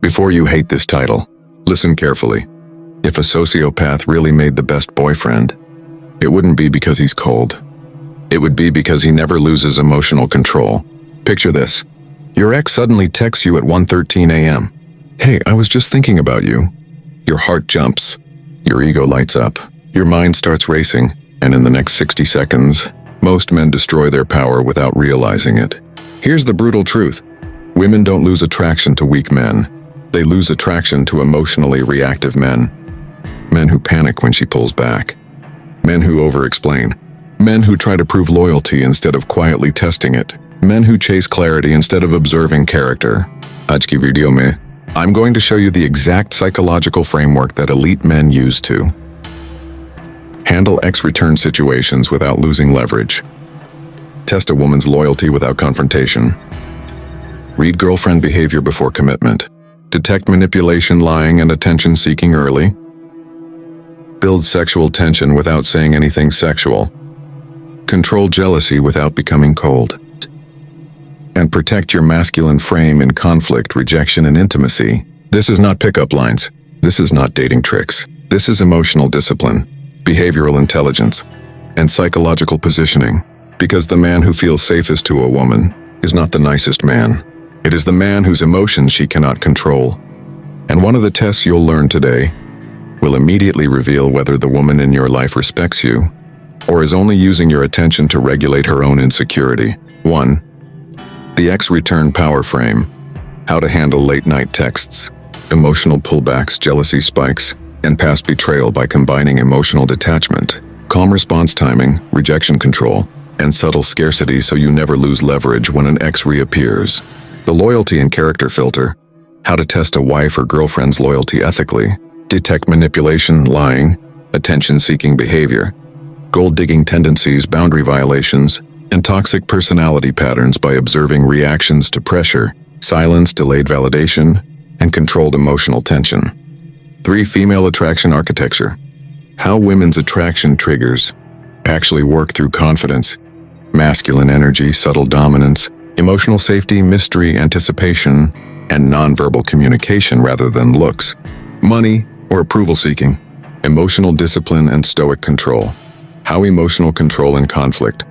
Before you hate this title, listen carefully. If a sociopath really made the best boyfriend, it wouldn't be because he's cold. It would be because he never loses emotional control. Picture this. Your ex suddenly texts you at 1:13 a.m. Hey, I was just thinking about you. Your heart jumps. Your ego lights up. Your mind starts racing, and in the next 60 seconds, most men destroy their power without realizing it. Here's the brutal truth. Women don't lose attraction to weak men. They lose attraction to emotionally reactive men. Men who panic when she pulls back. Men who over-explain. Men who try to prove loyalty instead of quietly testing it. Men who chase clarity instead of observing character. Aaj ki video mein, I'm going to show you the exact psychological framework that elite men use to handle ex-return situations without losing leverage. Test a woman's loyalty without confrontation. Read girlfriend behavior before commitment. Detect manipulation, lying, and attention-seeking early. Build sexual tension without saying anything sexual. Control jealousy without becoming cold. And protect your masculine frame in conflict, rejection, and intimacy. This is not pickup lines. This is not dating tricks. This is emotional discipline, behavioral intelligence, and psychological positioning. Because the man who feels safest to a woman is not the nicest man. It is the man whose emotions she cannot control. And one of the tests you'll learn today will immediately reveal whether the woman in your life respects you or is only using your attention to regulate her own insecurity. 1. The ex-return power frame. How to handle late-night texts, emotional pullbacks, jealousy spikes, and past betrayal by combining emotional detachment, calm response timing, rejection control, and subtle scarcity so you never lose leverage when an ex reappears. The loyalty and character filter. How to test a wife or girlfriend's loyalty ethically. Detect manipulation, lying, attention-seeking behavior, gold-digging tendencies, boundary violations, and toxic personality patterns by observing reactions to pressure, silence, delayed validation, and controlled emotional tension. 3. Female attraction architecture. How women's attraction triggers actually work through confidence, masculine energy, subtle dominance, emotional safety, mystery, anticipation, and nonverbal communication rather than looks, money, or approval-seeking, emotional discipline and stoic control. How emotional control in conflict,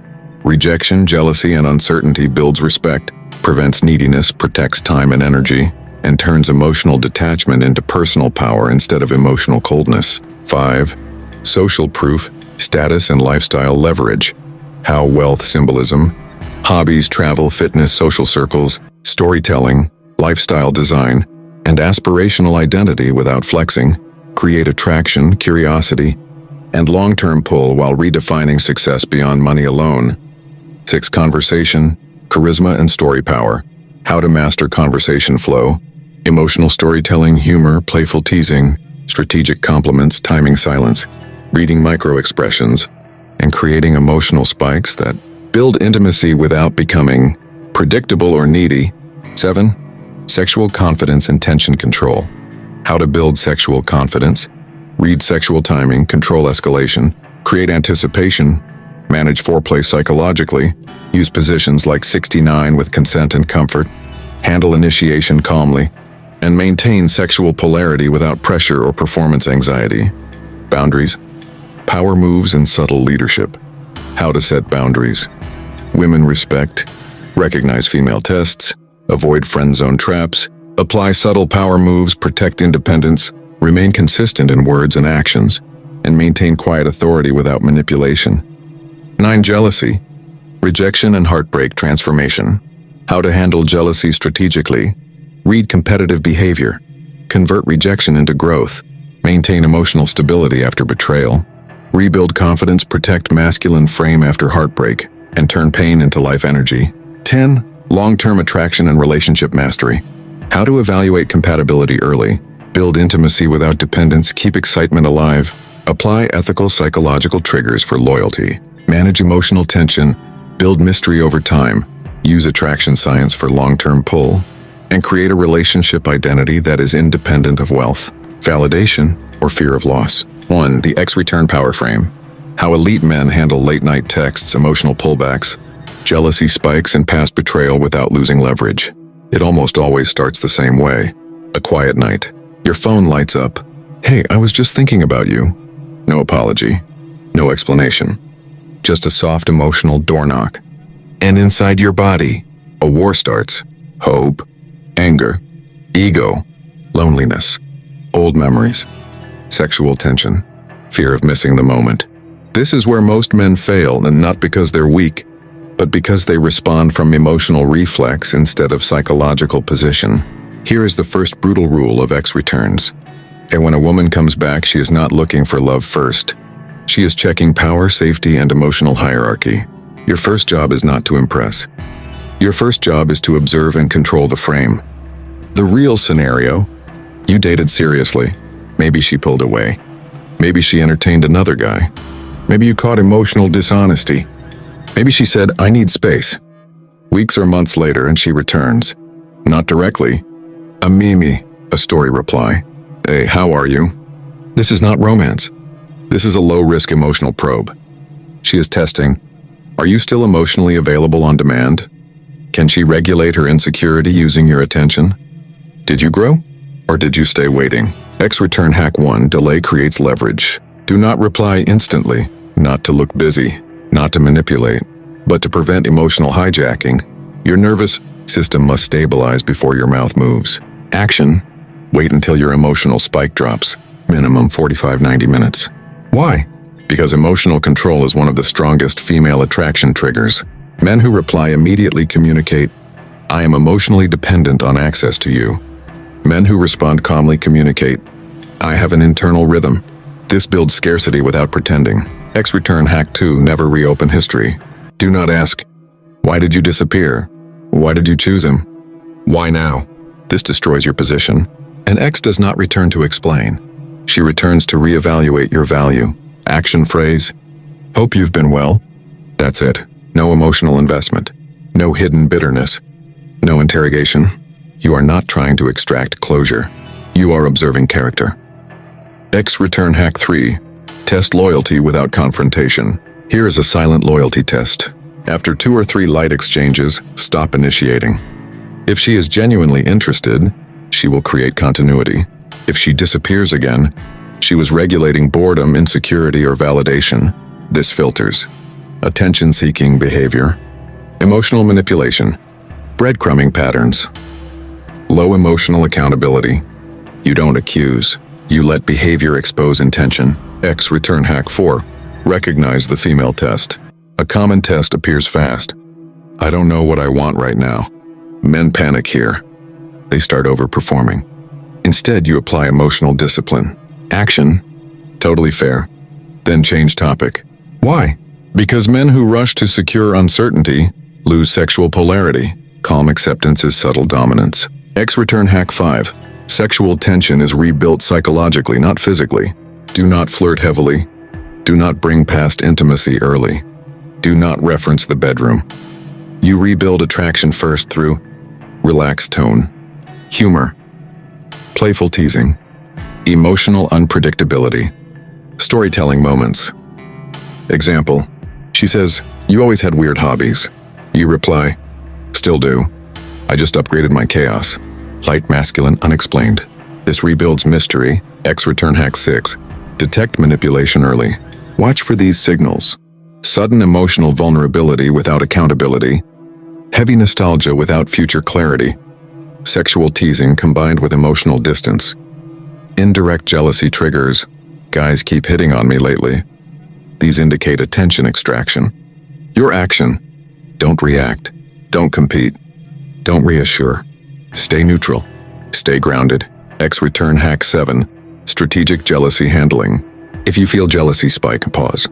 rejection, jealousy, and uncertainty builds respect, prevents neediness, protects time and energy, and turns emotional detachment into personal power instead of emotional coldness. 5. Social proof, status, and lifestyle leverage. How wealth symbolism, hobbies, travel, fitness, social circles, storytelling, lifestyle design, and aspirational identity without flexing create attraction, curiosity, and long-term pull while redefining success beyond money alone. 6. Conversation, charisma, and story power. How to master conversation flow, emotional storytelling, humor, playful teasing, strategic compliments, timing silence, reading micro-expressions, and creating emotional spikes that build intimacy without becoming predictable or needy. 7. Sexual confidence and tension control. How to build sexual confidence, read sexual timing, control escalation, create anticipation, manage foreplay psychologically, use positions like 69 with consent and comfort, handle initiation calmly, and maintain sexual polarity without pressure or performance anxiety. Boundaries, power moves, and subtle leadership. How to set boundaries. Women respect, recognize female tests, avoid friend zone traps, apply subtle power moves, protect independence, remain consistent in words and actions, and maintain quiet authority without manipulation. 9. Jealousy, rejection, and heartbreak transformation. How to handle jealousy strategically. Read competitive behavior, convert rejection into growth, maintain emotional stability after betrayal, rebuild confidence, protect masculine frame after heartbreak, and turn pain into life energy. 10. Long-term attraction and relationship mastery. How to evaluate compatibility early, build intimacy without dependence, keep excitement alive, apply ethical psychological triggers for loyalty, manage emotional tension, build mystery over time, use attraction science for long-term pull, and create a relationship identity that is independent of wealth, validation, or fear of loss. 1. The ex-return power frame. How elite men handle late-night texts, emotional pullbacks, jealousy spikes, and past betrayal without losing leverage. It almost always starts the same way. A quiet night. Your phone lights up. Hey, I was just thinking about you. No apology. No explanation. Just a soft emotional door knock. And inside your body, a war starts. Hope, anger, ego, loneliness, old memories, sexual tension, fear of missing the moment. This is where most men fail, and not because they're weak, but because they respond from emotional reflex instead of psychological position. Here is the first brutal rule of X returns. And when a woman comes back, she is not looking for love first. She is checking power, safety, and emotional hierarchy. Your first job is not to impress. Your first job is to observe and control the frame. The real scenario: you dated seriously. Maybe she pulled away. Maybe she entertained another guy. Maybe you caught emotional dishonesty. Maybe she said, "I need space." Weeks or months later, and she returns. Not directly. A meme, a story reply. Hey, how are you? This is not romance. This is a low-risk emotional probe. She is testing. Are you still emotionally available on demand? Can she regulate her insecurity using your attention? Did you grow? Or did you stay waiting? X return hack 1. Delay creates leverage. Do not reply instantly. Not to look busy. Not to manipulate. But to prevent emotional hijacking. Your nervous system must stabilize before your mouth moves. Action. Wait until your emotional spike drops. Minimum 45-90 minutes. Why? Because emotional control is one of the strongest female attraction triggers. Men who reply immediately communicate, "I am emotionally dependent on access to you." Men who respond calmly communicate, "I have an internal rhythm." This builds scarcity without pretending. X return hack 2. Never reopen history. Do not ask, "Why did you disappear? Why did you choose him? Why now?" This destroys your position. And X does not return to explain. She returns to reevaluate your value. Action phrase: "Hope you've been well." That's it. No emotional investment. No hidden bitterness. No interrogation. You are not trying to extract closure. You are observing character. X return hack 3. Test loyalty without confrontation. Here is a silent loyalty test. After 2 or 3 light exchanges, stop initiating. If she is genuinely interested, she will create continuity. If she disappears again, she was regulating boredom, insecurity, or validation. This filters attention-seeking behavior, emotional manipulation, breadcrumbing patterns, low emotional accountability. You don't accuse. You let behavior expose intention. X return hack 4. Recognize the female test. A common test appears fast. I don't know what I want right now. Men panic here. They start overperforming. Instead, you apply emotional discipline. Action. Totally fair. Then change topic. Why? Because men who rush to secure uncertainty lose sexual polarity. Calm acceptance is subtle dominance. X return hack 5. Sexual tension is rebuilt psychologically, not physically. Do not flirt heavily. Do not bring past intimacy early. Do not reference the bedroom. You rebuild attraction first through relaxed tone, humor, playful teasing, emotional unpredictability, storytelling moments. Example: she says, "You always had weird hobbies." You reply, "Still do. I just upgraded my chaos." Light masculine unexplained. This rebuilds mystery. X return hack 6. Detect manipulation early. Watch for these signals. Sudden emotional vulnerability without accountability. Heavy nostalgia without future clarity. Sexual teasing combined with emotional distance. Indirect jealousy triggers. Guys keep hitting on me lately. These indicate attention extraction. Your action: don't react. Don't compete. Don't reassure. Stay neutral. Stay grounded. X return hack 7. Strategic jealousy handling. If you feel jealousy spike, pause.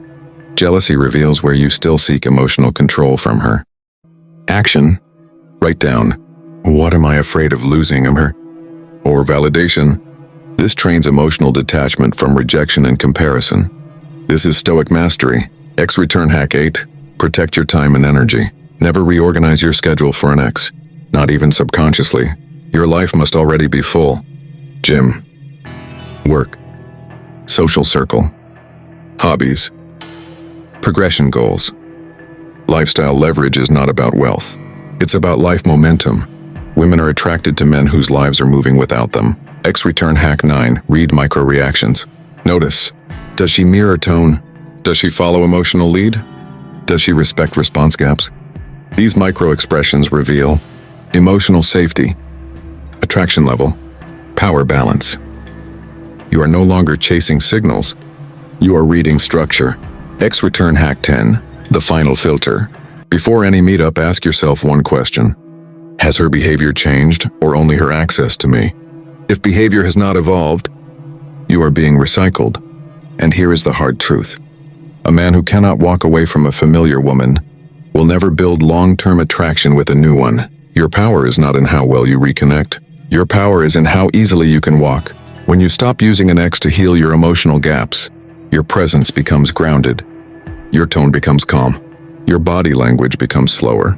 Jealousy reveals where you still seek emotional control from her. Action. Write down, what am I afraid of losing her? Or validation. This trains emotional detachment from rejection and comparison. This is stoic mastery. X return hack 8. Protect your time and energy. Never reorganize your schedule for an ex. Not even subconsciously. Your life must already be full. Gym. Work. Social circle. Hobbies. Progression goals. Lifestyle leverage is not about wealth. It's about life momentum. Women are attracted to men whose lives are moving without them. Return hack 9. Read micro reactions. Notice. Does she mirror tone? Does she follow emotional lead? Does she respect response gaps? These micro expressions reveal emotional safety, attraction level, power balance. You are no longer chasing signals. You are reading structure. Return hack 10. The final filter. Before any meetup, ask yourself one question. Has her behavior changed, or only her access to me? If behavior has not evolved, you are being recycled. And here is the hard truth. A man who cannot walk away from a familiar woman will never build long-term attraction with a new one. Your power is not in how well you reconnect. Your power is in how easily you can walk. When you stop using an ex to heal your emotional gaps, your presence becomes grounded. Your tone becomes calm. Your body language becomes slower.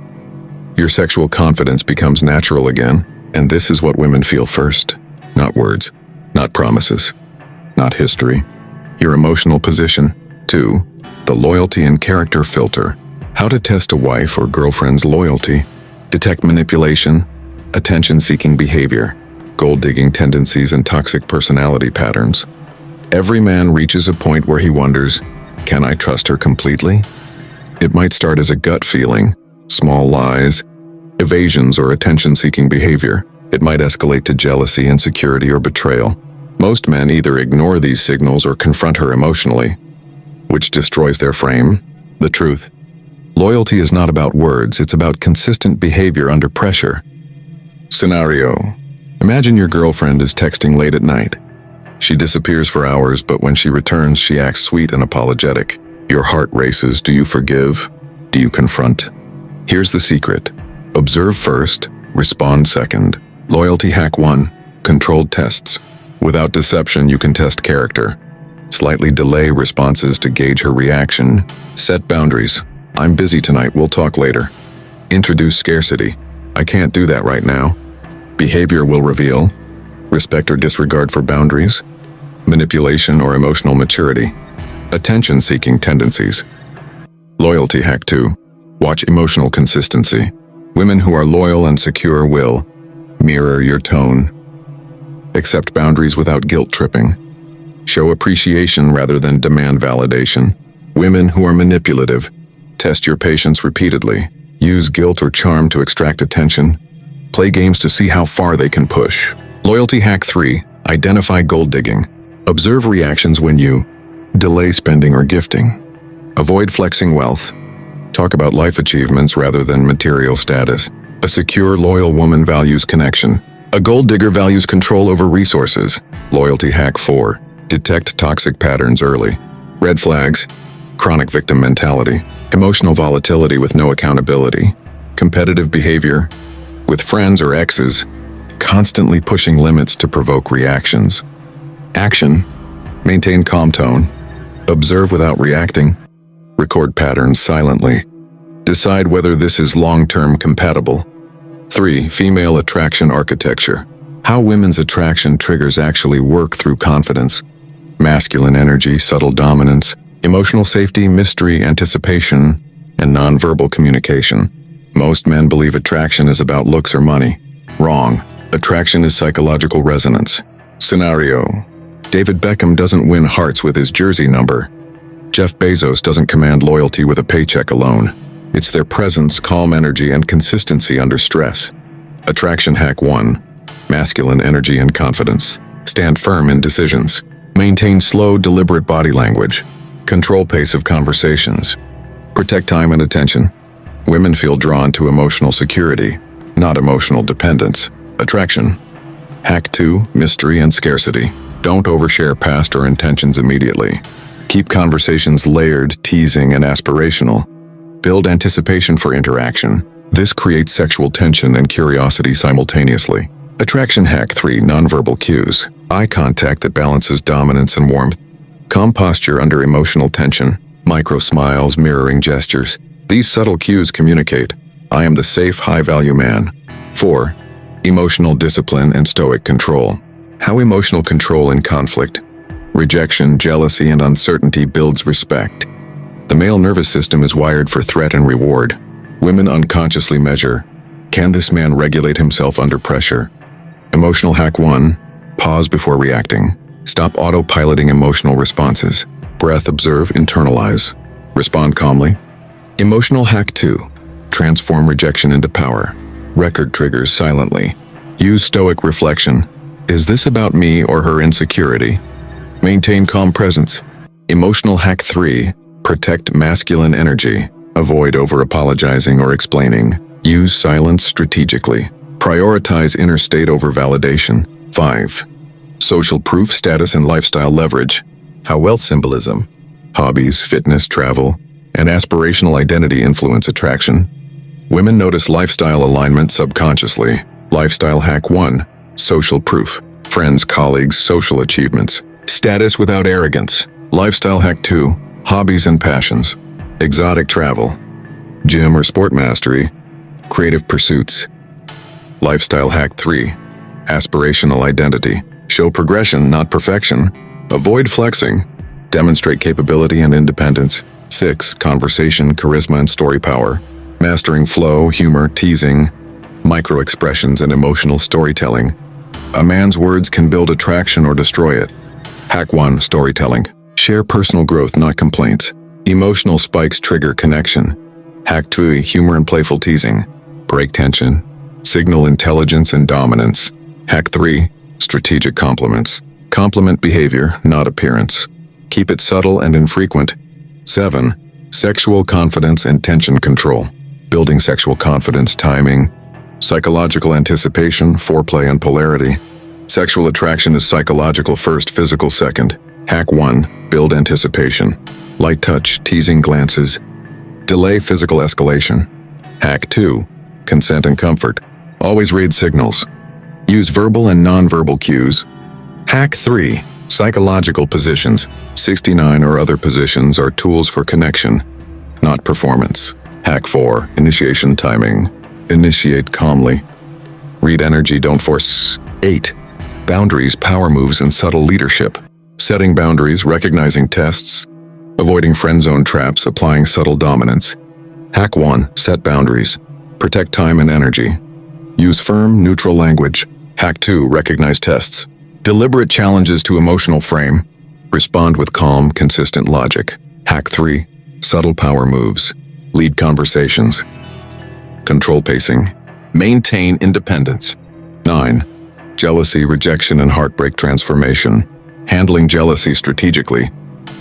Your sexual confidence becomes natural again, and this is what women feel first. Not words, not promises, not history. Your emotional position. 2. The loyalty and character filter. How to test a wife or girlfriend's loyalty. Detect manipulation, attention-seeking behavior, gold-digging tendencies, and toxic personality patterns. Every man reaches a point where he wonders, can I trust her completely? It might start as a gut feeling, small lies, evasions, or attention-seeking behavior. It might escalate to jealousy, insecurity, or betrayal. Most men either ignore these signals or confront her emotionally, which destroys their frame. The truth. Loyalty is not about words, it's about consistent behavior under pressure. Scenario. Imagine your girlfriend is texting late at night. She disappears for hours, but when she returns, she acts sweet and apologetic. Your heart races. Do you forgive? Do you confront? Here's the secret. Observe first, respond second. Loyalty hack 1. Controlled tests. Without deception, you can test character. Slightly delay responses to gauge her reaction. Set boundaries. I'm busy tonight, we'll talk later. Introduce scarcity. I can't do that right now. Behavior will reveal respect or disregard for boundaries, manipulation or emotional maturity, attention-seeking tendencies. Loyalty hack 2. Watch emotional consistency. Women who are loyal and secure will mirror your tone, accept boundaries without guilt-tripping, show appreciation rather than demand validation. Women who are manipulative test your patience repeatedly, use guilt or charm to extract attention, play games to see how far they can push. Loyalty hack 3. Identify gold digging. Observe reactions when you delay spending or gifting. Avoid flexing wealth. Talk about life achievements rather than material status. A secure, loyal woman values connection. A gold digger values control over resources. Loyalty hack 4. Detect toxic patterns early. Red flags. Chronic victim mentality. Emotional volatility with no accountability. Competitive behavior with friends or exes. Constantly pushing limits to provoke reactions. Action. Maintain calm tone. Observe without reacting. Record patterns silently. Decide whether this is long-term compatible. 3. Female attraction architecture. How women's attraction triggers actually work through confidence, masculine energy, subtle dominance, emotional safety, mystery, anticipation, and nonverbal communication. Most men believe attraction is about looks or money. Wrong. Attraction is psychological resonance. Scenario. David Beckham doesn't win hearts with his jersey number. Jeff Bezos doesn't command loyalty with a paycheck alone. It's their presence, calm energy, and consistency under stress. Attraction hack 1. Masculine energy and confidence. Stand firm in decisions. Maintain slow, deliberate body language. Control pace of conversations. Protect time and attention. Women feel drawn to emotional security, not emotional dependence. Attraction. Hack 2. Mystery and scarcity. Don't overshare past or intentions immediately. Keep conversations layered, teasing, and aspirational. Build anticipation for interaction. This creates sexual tension and curiosity simultaneously. Attraction hack 3. Nonverbal cues. Eye contact that balances dominance and warmth. Calm posture under emotional tension. Micro smiles, mirroring gestures. These subtle cues communicate, I am the safe, high-value man. 4. Emotional discipline and stoic control. How emotional control in conflict, rejection, jealousy, and uncertainty builds respect. The male nervous system is wired for threat and reward. Women unconsciously measure Can this man regulate himself under pressure? Emotional hack 1. Pause before reacting. Stop autopiloting emotional responses. Breath, observe, internalize. Respond calmly. Emotional hack 2. Transform rejection into power. Record triggers silently. Use stoic reflection. Is this about me or her insecurity? Maintain calm presence. Emotional hack 3. Protect masculine energy. Avoid over-apologizing or explaining. Use silence strategically. Prioritize inner state over validation. 5. Social proof, status, and lifestyle leverage. How wealth symbolism, hobbies, fitness, travel, and aspirational identity influence attraction. Women notice lifestyle alignment subconsciously. Lifestyle hack 1. Social proof. Friends, colleagues, social achievements. Status without arrogance. Lifestyle hack 2. Hobbies and passions. Exotic travel. Gym or sport mastery. Creative pursuits. Lifestyle hack 3. Aspirational identity. Show progression, not perfection. Avoid flexing. Demonstrate capability and independence. 6. Conversation, charisma, and story power. Mastering flow, humor, teasing, micro-expressions, and emotional storytelling. A man's words can build attraction or destroy it. Hack 1. Storytelling. Share personal growth, not complaints. Emotional spikes trigger connection. Hack 2. Humor and playful teasing. Break tension. Signal intelligence and dominance. Hack 3. Strategic compliments. Compliment behavior, not appearance. Keep it subtle and infrequent. 7. Sexual confidence and tension control. Building sexual confidence, timing. Psychological anticipation, foreplay, and polarity. Sexual attraction is psychological first, physical second. Hack 1. Build anticipation. Light touch, teasing glances. Delay physical escalation. Hack 2. Consent and comfort. Always read signals. Use verbal and nonverbal cues. Hack 3. Psychological positions. 69 or other positions are tools for connection, not performance. Hack 4. Initiation timing. Initiate calmly. Read energy, don't force. 8. Boundaries, power moves, and subtle leadership. Setting boundaries, recognizing tests. Avoiding friend zone traps, applying subtle dominance. Hack 1. Set boundaries. Protect time and energy. Use firm, neutral language. Hack 2. Recognize tests. Deliberate challenges to emotional frame. Respond with calm, consistent logic. Hack 3. Subtle power moves. Lead conversations. Control pacing. Maintain independence. 9. Jealousy, rejection, and heartbreak transformation. Handling jealousy strategically.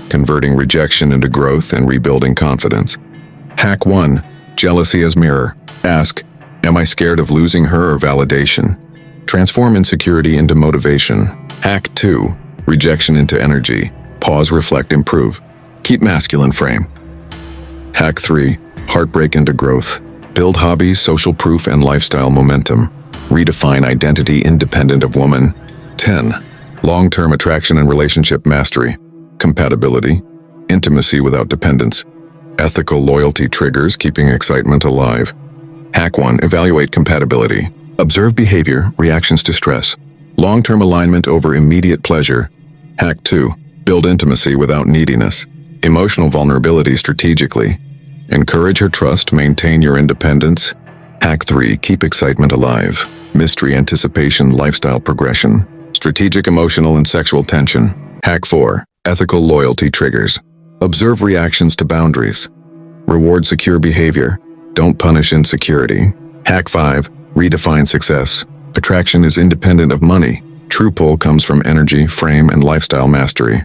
Converting rejection into growth and rebuilding confidence. Hack 1. Jealousy as mirror. Ask, am I scared of losing her or validation? Transform insecurity into motivation. Hack 2. Rejection into energy. Pause, reflect, improve. Keep masculine frame. Hack 3. Heartbreak into growth. Build hobbies, social proof, and lifestyle momentum. Redefine identity independent of woman. 10. Long-term attraction and relationship mastery. Compatibility. Intimacy without dependence. Ethical loyalty triggers, keeping excitement alive. Hack 1. Evaluate compatibility. Observe behavior, reactions to stress. Long-term alignment over immediate pleasure. Hack 2. Build intimacy without neediness. Emotional vulnerability strategically. Encourage her trust, maintain your independence. Hack 3. Keep excitement alive. Mystery, anticipation, lifestyle progression. Strategic, emotional, and sexual tension. Hack 4. Ethical loyalty triggers. Observe reactions to boundaries. Reward secure behavior. Don't punish insecurity. Hack 5. Redefine success. Attraction is independent of money. True pull comes from energy, frame, and lifestyle mastery.